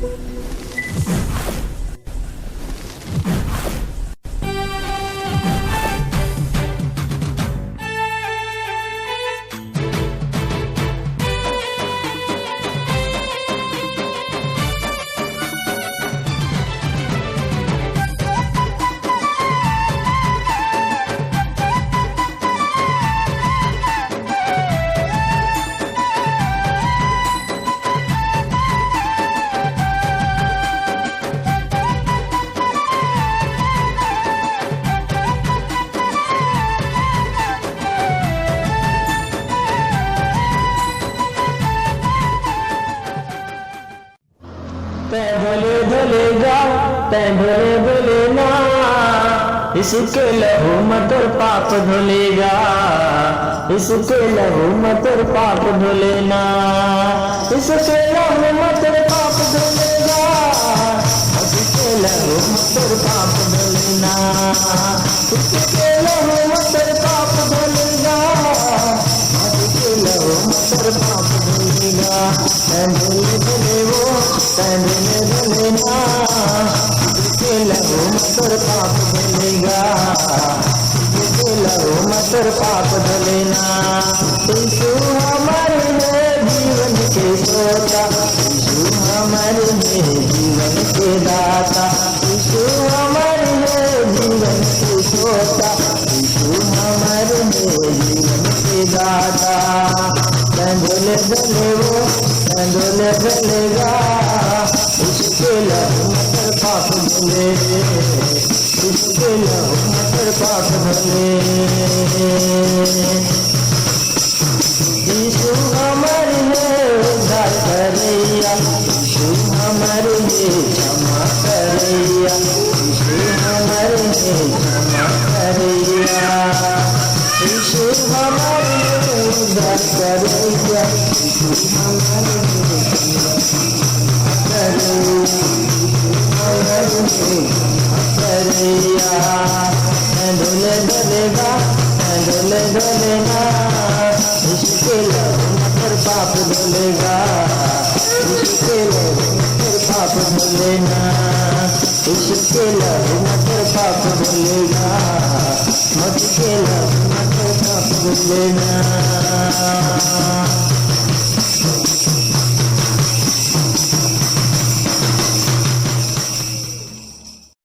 तै भले भले जा तै भले भले ना, इसके लहू मतर पाप धुलेगा, इसके लहू मतर पाप धुलेना, इसके लहू मतर पाप धुलेगा, इसके लहू मतर पाप धुलेना, इसके लहू मतर पाप धुलेगा, इसके लहू मतर पाप धुलेगा। तै भले भले वो तै भले भले ना, इसके लहू मतर पाप धुलेगा, इसके लहू मतर पाप धुलेना। यीशु हमारे है जीवन के सोता, यीशु हमारे है जीवन के दाता, यीशु हमारे है जीवन के सोता, यीशु हमारे है जीवन के दाता। तै भले भले वो तै भले भलेगा, इसके लहू मतर पाप धुले, इसके लहू मतर पाप धुले। यीशु हमारे है उद्धार करैया, यीशु हमारे है क्षमा करैया, यीशु हमारे है क्षमा करैया, यीशु हमारे है उद्धार करैया, यीशु हमारे है क्षमा करैया। धुले धुलेगा धुले धुलेना, इसके लहू मतर पाप धुलेगा, इसके लहू मतर पाप धुलेना, इसके लहू मतर पाप धुलेगा, इसके लहू मतर पाप धुलेना।